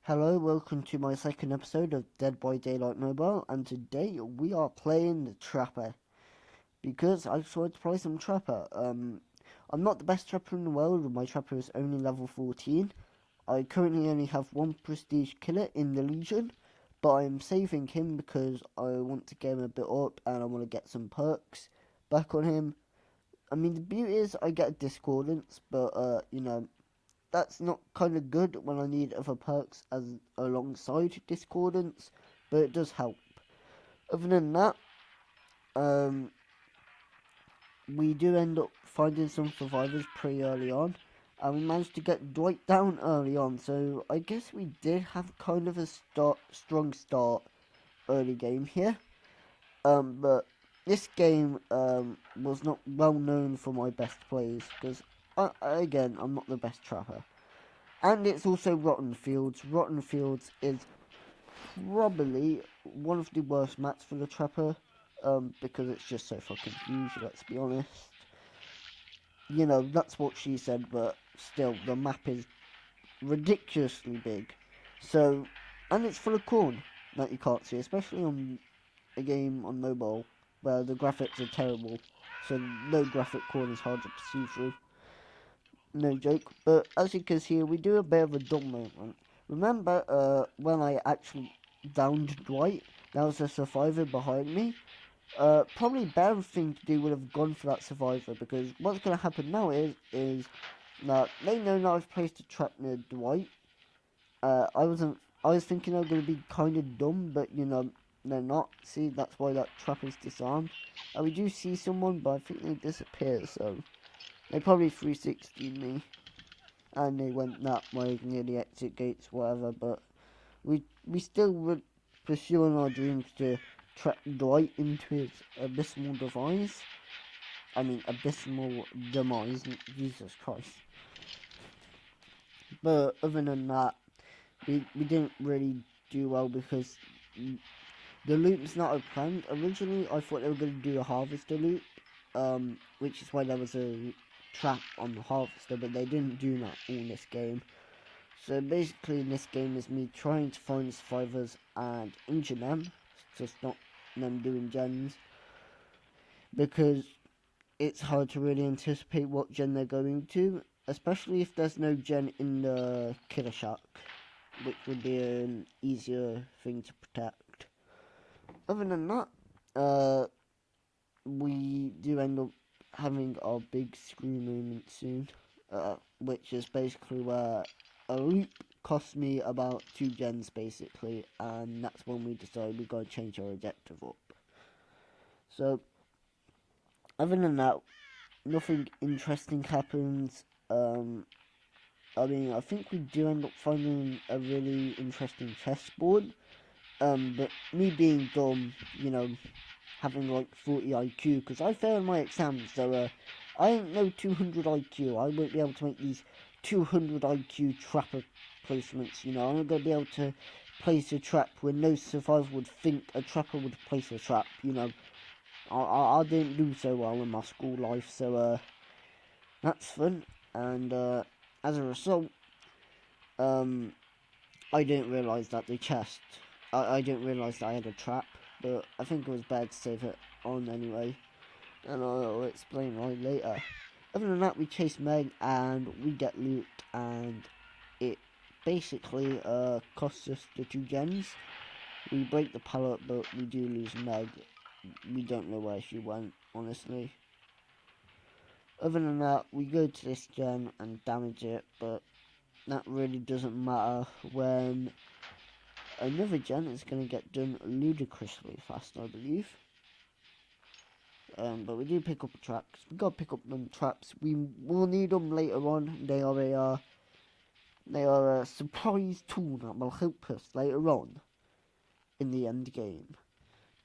Hello, welcome to my second episode of Dead by Daylight Mobile, and today we are playing the Trapper because I just wanted to play some Trapper. I'm not the best Trapper in the world. My Trapper is only level 14. I currently only have one Prestige Killer in the Legion, but I'm saving him because I want to get him a bit up and I want to get some perks back on him. I mean, the beauty is I get a Discordance, but that's not kind of good when I need other perks as alongside Discordance, but it does help. Other than that, um, we do end up finding some survivors pretty early on, and we managed to get Dwight down early on, so I guess we did have kind of a strong start early game here. But this game was not well known for my best plays, because again, I'm not the best trapper. And it's also Rotten Fields. Rotten Fields is probably one of the worst maps for the Trapper, because it's just so fucking huge, let's be honest. You know, that's what she said, but still, the map is ridiculously big. So, and it's full of corn that you can't see, especially on a game on mobile, where the graphics are terrible. So, no graphic corn is hard to see through. No joke, but as you can see, we do a bit of a dumb moment. Remember, when I actually downed Dwight, there was a survivor behind me. Probably better thing to do would have gone for that survivor, because what's going to happen now is that they know that I've placed a trap near Dwight. I was thinking they were going to be kind of dumb, but they're not. See, that's why that trap is disarmed. And we do see someone, but I think they disappear, so they probably 360'd me, and they went that way near the exit gates, whatever. But we still were pursuing our dreams to trap Dwight into his abysmal demise. I mean, abysmal demise. Jesus Christ. But other than that, we didn't really do well because the loop's not as planned. Originally, I thought they were going to do a harvester loop, which is why there was a trap on the harvester, but they didn't do that in this game. So basically, in this game is me trying to find survivors and injure them, to stop them doing gens, because it's hard to really anticipate what gen they're going to, especially if there's no gen in the killer shack, which would be an easier thing to protect. Other than that, we do end up having our big screw moment soon, which is basically where a loop costs me about 2 gens basically, and that's when we decide we gotta change our objective up. So, other than that, nothing interesting happens. I mean, I think we do end up finding a really interesting chessboard. But me being dumb, having like 40 IQ, because I failed my exams, so I ain't no 200 IQ. I won't be able to make these 200 IQ trapper placements, I'm not going to be able to place a trap where no survivor would think a trapper would place a trap, I didn't do so well in my school life, so that's fun, and as a result, I didn't realise that the chest, I didn't realise that I had a trap, but I think it was bad to save it on anyway, and I'll explain why later. Other than that, we chase Meg and we get loot, and it basically costs us the 2 gens. We break the pallet, but we do lose Meg. We don't know where she went, honestly. Other than that, we go to this gen and damage it, but that really doesn't matter when another gen is going to get done ludicrously fast, I believe. But we do pick up traps. We gotta pick up them traps. We will need them later on. They are a surprise tool that will help us later on in the end game.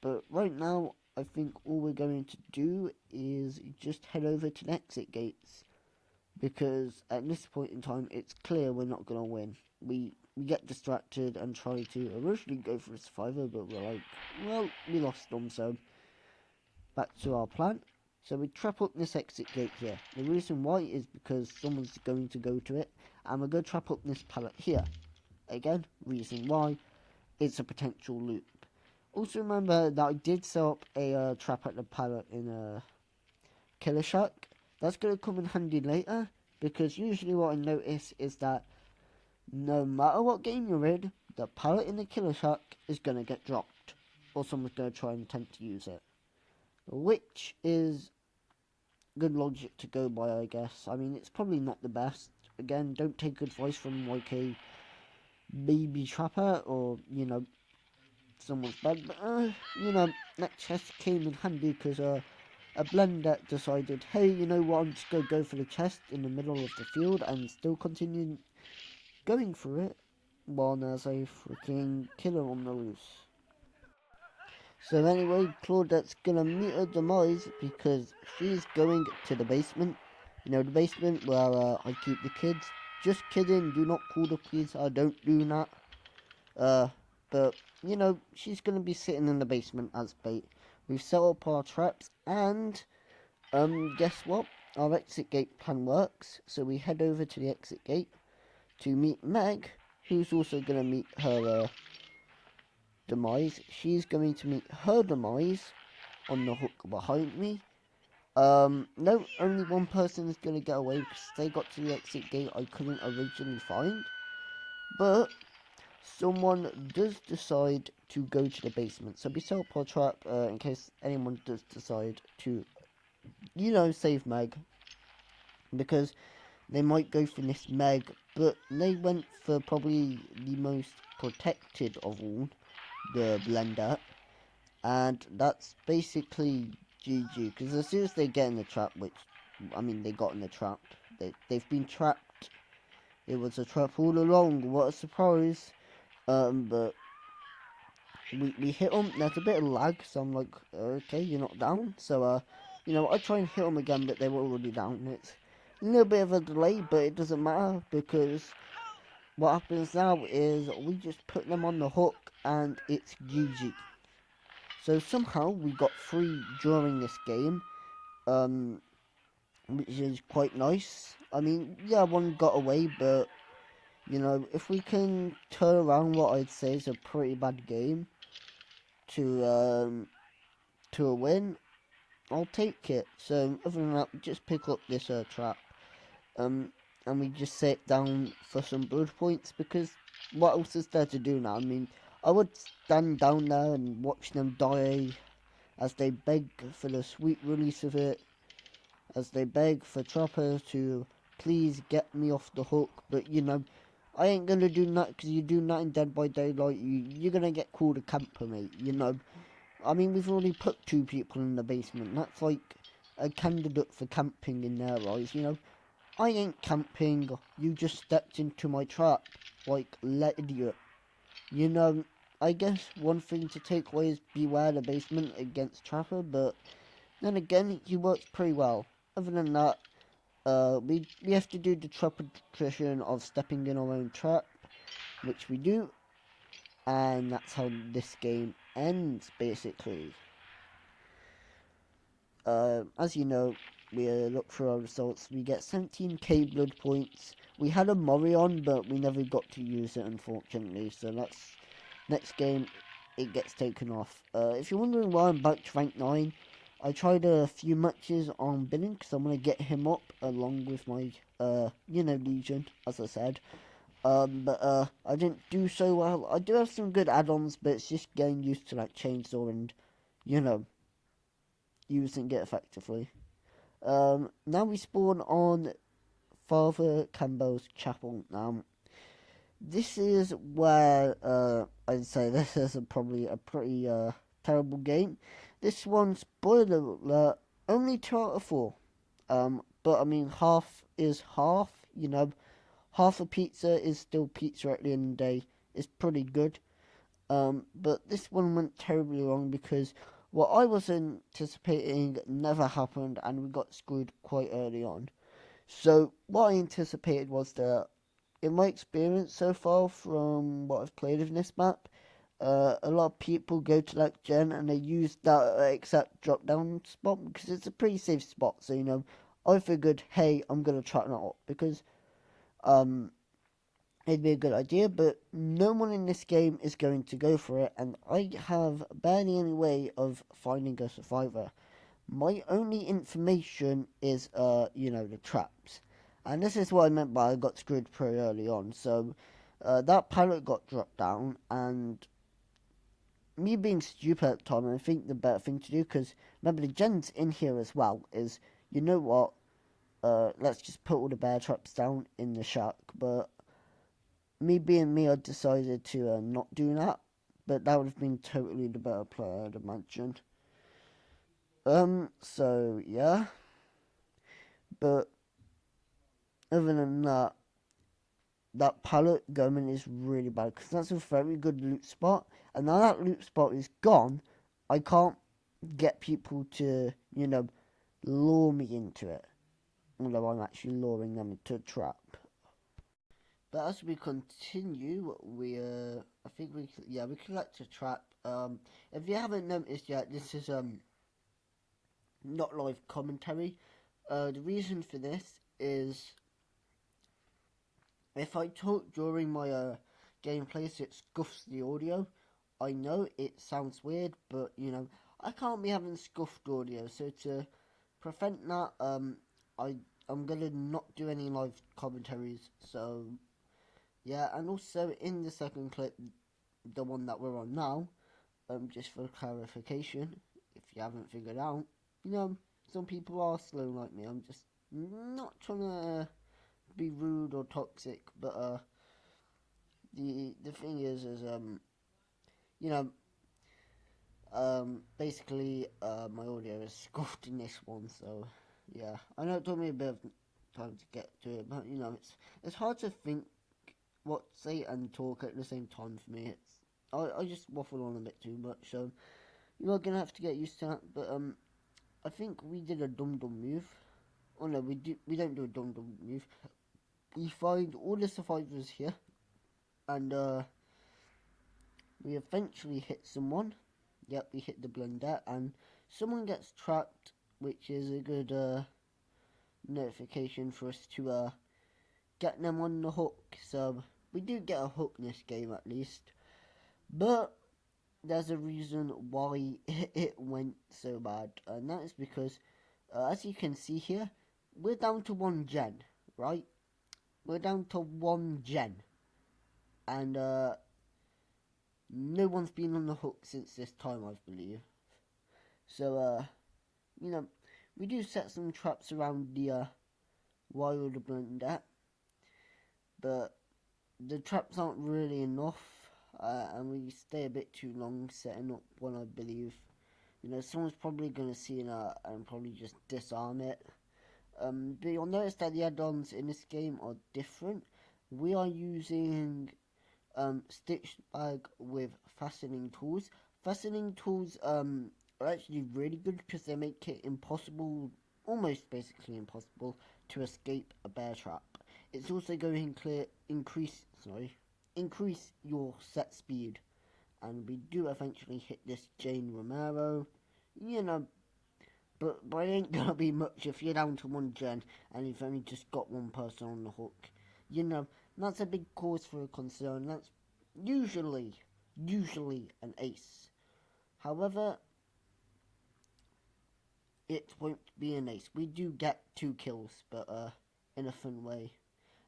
But right now, I think all we're going to do is just head over to the exit gates, because at this point in time, it's clear we're not gonna win. We get distracted and try to originally go for a survivor, but we're like, well, we lost them, so back to our plan. So we trap up this exit gate here. The reason why is because someone's going to go to it, and we're going to trap up this pallet here. Again, reason why, it's a potential loop. Also remember that I did set up a trap at the pallet in a killer shack. That's going to come in handy later, because usually what I notice is that no matter what game you're in, the pallet in the killer shack is going to get dropped, or someone's going to try and attempt to use it. Which is good logic to go by, I guess. I mean, it's probably not the best. Again, don't take advice from like a baby trapper or, someone's bed. But, that chest came in handy because a blender decided, hey, you know what, I'm just going to go for the chest in the middle of the field and still continue going for it while there's a freaking killer on the loose. So anyway, Claudette's gonna meet her demise because she's going to the basement. You know, the basement where I keep the kids. Just kidding, do not call the police, I don't do that. But, she's gonna be sitting in the basement as bait. We've set up our traps and, guess what? Our exit gate plan works. So we head over to the exit gate to meet Meg, who's also gonna meet her, demise. She's going to meet her demise on the hook behind me. No, only one person is going to get away because they got to the exit gate I couldn't originally find. But someone does decide to go to the basement. So be set up our trap in case anyone does decide to, save Meg. Because they might go for this Meg, but they went for probably the most protected of all, the blender. And that's basically GG, because as soon as they get in the trap, which, I mean, they got in the trap, they've been trapped. It was a trap all along, what a surprise. But we hit them, there's a bit of lag, so I'm like, okay, you're not down. So, I try and hit them again, but they were already down. It's a little bit of a delay, but it doesn't matter, because what happens now is we just put them on the hook, and it's GG. So somehow we got 3 during this game, which is quite nice. I mean, yeah, one got away, but, if we can turn around what I'd say is a pretty bad game to a win, I'll take it. So other than that, we just pick up this trap, and we just sit down for some blood points, because what else is there to do now? I mean, I would stand down there and watch them die as they beg for the sweet release of it, as they beg for Trapper to please get me off the hook. But, I ain't gonna do that, because you do that in Dead by Daylight, you're gonna get called a camper, mate, I mean, we've already put 2 people in the basement, that's like a candidate for camping in their eyes, I ain't camping, you just stepped into my trap, like, let idiot. I guess one thing to take away is beware the basement against Trapper, but then again, he works pretty well. Other than that, we have to do the Trapper tradition of stepping in our own trap, which we do, and that's how this game ends, basically. As you know, we look for our results. We get 17k blood points. We had a Morion, but we never got to use it, unfortunately. So that's next game. It gets taken off. If you're wondering why I'm back to rank 9, I tried a few matches on Billing because I want to get him up along with my, Legion, as I said. But I didn't do so well. I do have some good add-ons, but it's just getting used to like Chainsaw and, using it effectively. Now we spawn on Father Campbell's Chapel. Now, this is where I'd say this is probably a pretty terrible game. This one, spoiler alert, only 2 out of 4. But I mean, half is half. Half a pizza is still pizza at the end of the day. It's pretty good. But this one went terribly wrong because what I was anticipating never happened, and we got screwed quite early on. So what I anticipated was that, in my experience so far from what I've played of this map, a lot of people go to that gen and they use that exact drop down spot because it's a pretty safe spot. So I figured, hey, I'm gonna try that out because it'd be a good idea, but no one in this game is going to go for it, and I have barely any way of finding a survivor. My only information is, the traps. And this is what I meant by I got screwed pretty early on. So, that pilot got dropped down, and me being stupid at the time, I think the better thing to do, because remember the gens in here as well, is, you know what, let's just put all the bear traps down in the shack. But me being me, I decided to not do that. But that would have been totally the better play, I'd imagine. So yeah. But other than that, that pallet going is really bad because that's a very good loot spot. And now that loot spot is gone, I can't get people to, lure me into it. Although I'm actually luring them into a trap. But as we continue, I think we collect a trap. If you haven't noticed yet, this is not live commentary. The reason for this is if I talk during my gameplay, so it scuffs the audio. I know it sounds weird, but I can't be having scuffed audio. So to prevent that, I'm gonna not do any live commentaries. So yeah, and also in the second clip, the one that we're on now, just for clarification, if you haven't figured out, some people are slow like me. I'm just not trying to be rude or toxic, but the thing is you know basically my audio is scuffed in this one, so yeah, I know it took me a bit of time to get to it, but it's hard to think what to say and talk at the same time for me. I just waffle on a bit too much, so you're gonna have to get used to that. But I think we did a dum dum move. Oh no, we don't do a dum dum move. We find all the survivors here, and we eventually hit someone. Yep, we hit the blender, and someone gets trapped, which is a good notification for us to get them on the hook. So we do get a hook in this game at least, but there's a reason why it went so bad, and that is because, as you can see here, we're down to 1 gen, right? We're down to 1 gen, and no one's been on the hook since this time, I believe. So, you know, we do set some traps around the wild blender, but the traps aren't really enough, and we stay a bit too long setting up one, I believe. Someone's probably going to see that and probably just disarm it. But you'll notice that the add-ons in this game are different. We are using stitch bag with fastening tools. Fastening tools are actually really good because they make it impossible, almost basically impossible, to escape a bear trap. It's also going to increase your set speed, and we do eventually hit this Jane Romero. You know, but it ain't gonna be much if you're down to 1 gen and you've only just got one person on the hook. That's a big cause for concern. That's usually an ace. However, it won't be an ace. We do get 2 kills, but in a fun way.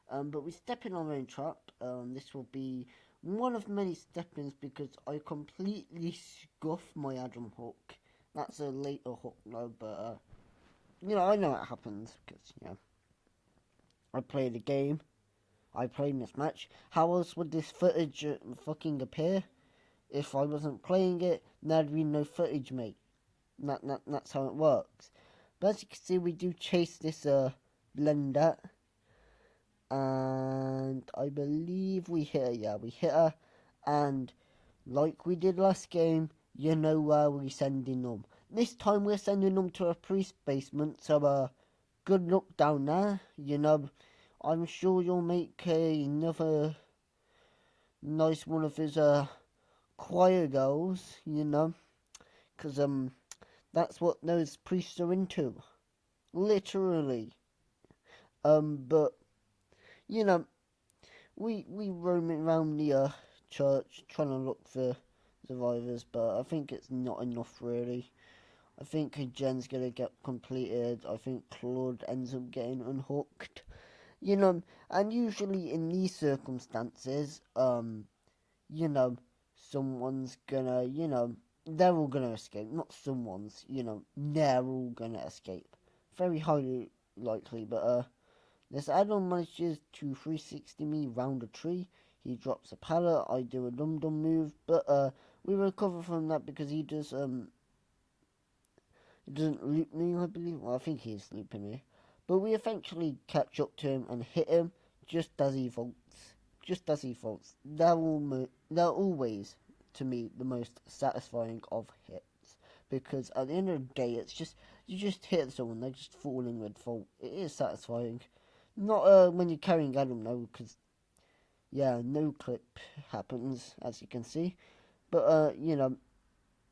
But we step in our own trap. This will be one of many step-ins because I completely scuff my Adam hook. That's a later hook now, but I know it happens because I play the game. I played this match. How else would this footage fucking appear? If I wasn't playing it, there'd be no footage, mate. That's how it works. But as you can see, we do chase this blender, and I believe we hit her. Yeah, we hit her, and like we did last game, you know where we're sending them. This time we're sending them to a priest basement, so good luck down there. I'm sure you'll make another nice one of his choir girls, because that's what those priests are into, literally. But you know, we roaming around the church trying to look for survivors, but I think it's not enough really. I think Jen's gonna get completed. I think Claude ends up getting unhooked. You know, and usually in these circumstances, you know, someone's gonna, they're all gonna escape. Not someone's, they're all gonna escape. Very highly likely, but this add-on manages to 360 me round a tree. He drops a pallet, I do a dum-dum move, but we recover from that because he doesn't loop me, I believe. Well, I think he's looping me. But we eventually catch up to him and hit him just as he vaults. Just as he vaults. They're always, to me, the most satisfying of hits. Because at the end of the day, it's just, you just hit someone, they're just falling with vault. It is satisfying. Not when you're carrying Adam, though, because, yeah, no clip happens, as you can see. But,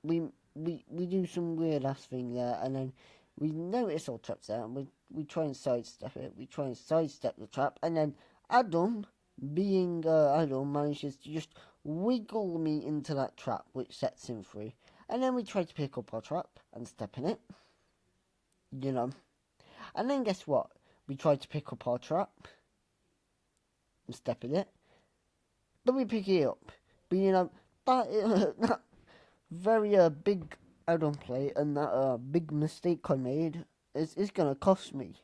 we we do some weird ass thing there, and then we notice our traps there, and we try and sidestep it. We try and sidestep the trap, and then Adam, being Adam, manages to just wiggle me into that trap, which sets him free. And then we try to pick up our trap and step in it, you know. And then guess what? We try to pick up our trap and step in it, but we pick it up. But that very big add-on play, and that big mistake I made is gonna cost me.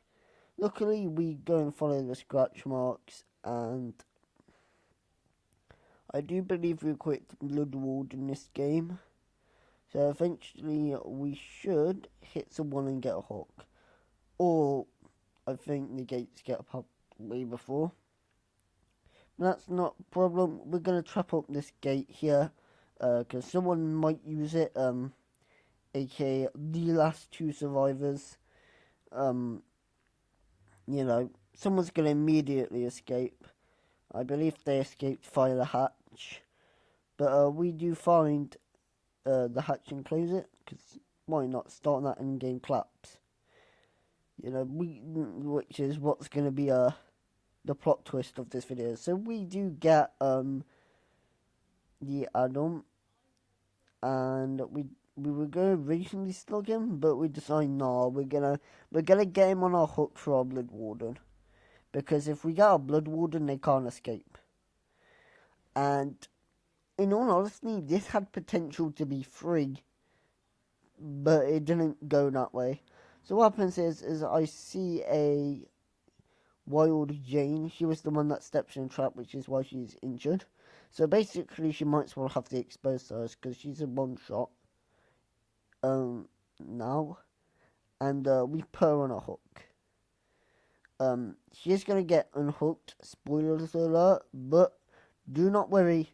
Luckily, we go and follow the scratch marks, and I do believe we quit Blood Ward in this game. So eventually, we should hit someone and get a hook, or I think the gates get up way before. But that's not a problem. We're gonna trap up this gate here. Because someone might use it, aka the last two survivors. Someone's going to immediately escape. I believe they escaped via the hatch. But we do find the hatch and close it, because why not start that in-game collapse? Which is what's going to be the plot twist of this video. So we do get the add-on, and we were going to originally slug him, but we decided, nah, we're gonna get him on our hook for our Blood Warden, because if we get our Blood Warden, they can't escape. And in all honesty, this had potential to be free, but it didn't go that way. So what happens is I see a Wild Jane. She was the one that steps in a trap, which is why she's injured. So basically, she might as well have the exposed size, because she's a one shot. Now, and we put her on a hook. She is gonna get unhooked. Spoilers alert! But do not worry.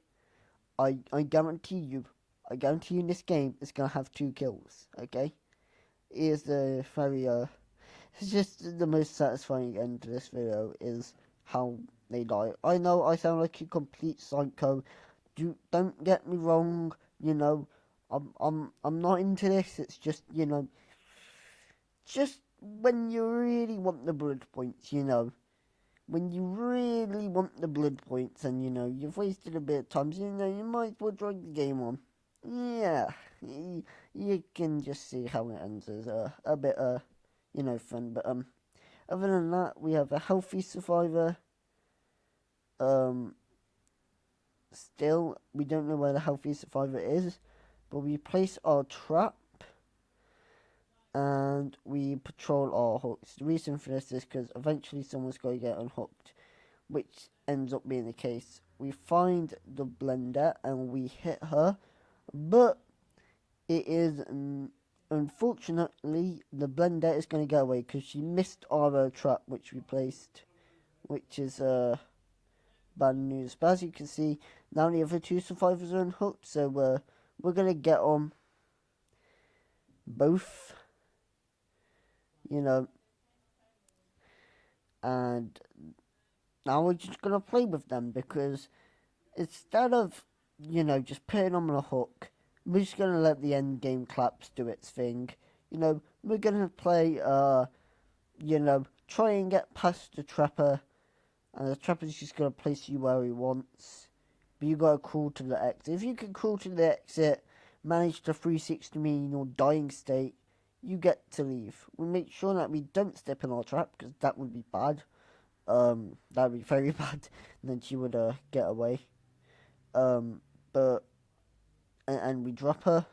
I guarantee you. I guarantee you, in this game, it's gonna have 2 kills. Okay, it is the very It's just the most satisfying end to this video is how they die. I know I sound like a complete psycho. Don't get me wrong. I'm not into this. It's just just when you really want the blood points. When you really want the blood points, and you've wasted a bit of time. So, you might as well drag the game on. Yeah, you can just see how it ends as a bit fun. But other than that, we have a healthy survivor. Still, we don't know where the healthy survivor is, but we place our trap and we patrol our hooks. The reason for this is because eventually someone's going to get unhooked, which ends up being the case. We find the blender and we hit her, but it is unfortunately the blender is going to get away because she missed our trap which we placed, which is bad news. But as you can see, now the other 2 survivors are unhooked, so we're going to get on both, and now we're just going to play with them, because instead of, just putting them on a hook, we're just going to let the end game collapse do its thing. We're going to play, try and get past the trapper, and the trapper's just gonna place you where he wants. But you gotta crawl to the exit. If you can crawl to the exit, manage to 360 me in your dying state, you get to leave. We make sure that we don't step in our trap, because that would be bad. That would be very bad. And then she would get away. But and we drop her.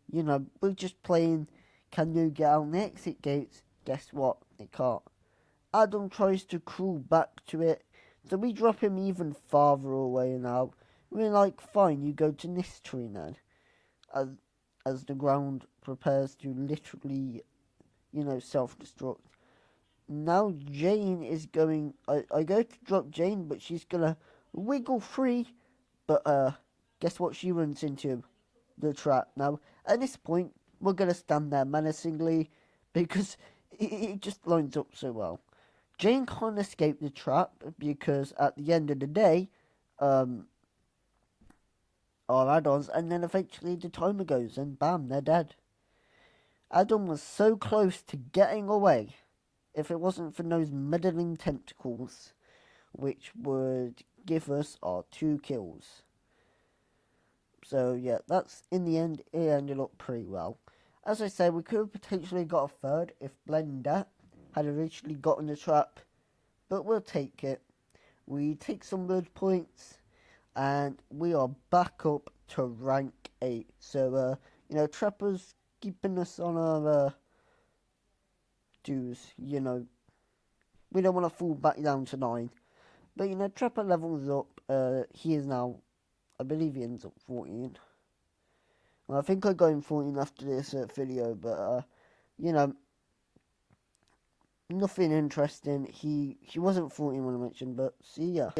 You know, we're just playing. Can you get out the exit gates? Guess what? They can't. Adam tries to crawl back to it, so we drop him even farther away now. We're like, fine, you go to this tree then. As the ground prepares to literally, self-destruct. Now Jane is going. I go to drop Jane, but she's gonna wiggle free. But guess what she runs into? The trap. Now at this point, we're gonna stand there menacingly because it just lines up so well. Jane can't escape the trap because at the end of the day, our add-ons, and then eventually the timer goes and bam, they're dead. Adam was so close to getting away if it wasn't for those meddling tentacles, which would give us our 2 kills. So yeah, that's in the end, it ended up pretty well. As I said, we could have potentially got a third if Blender had originally gotten the trap, but we'll take it. We take some good points, and we are back up to rank 8. So, Trapper's keeping us on our dues, We don't want to fall back down to 9. But, Trapper levels up. He is now, I believe he ends up 14. Well, I think I got him 14 after this video, but, nothing interesting. He wasn't 14 when I mentioned, but see ya.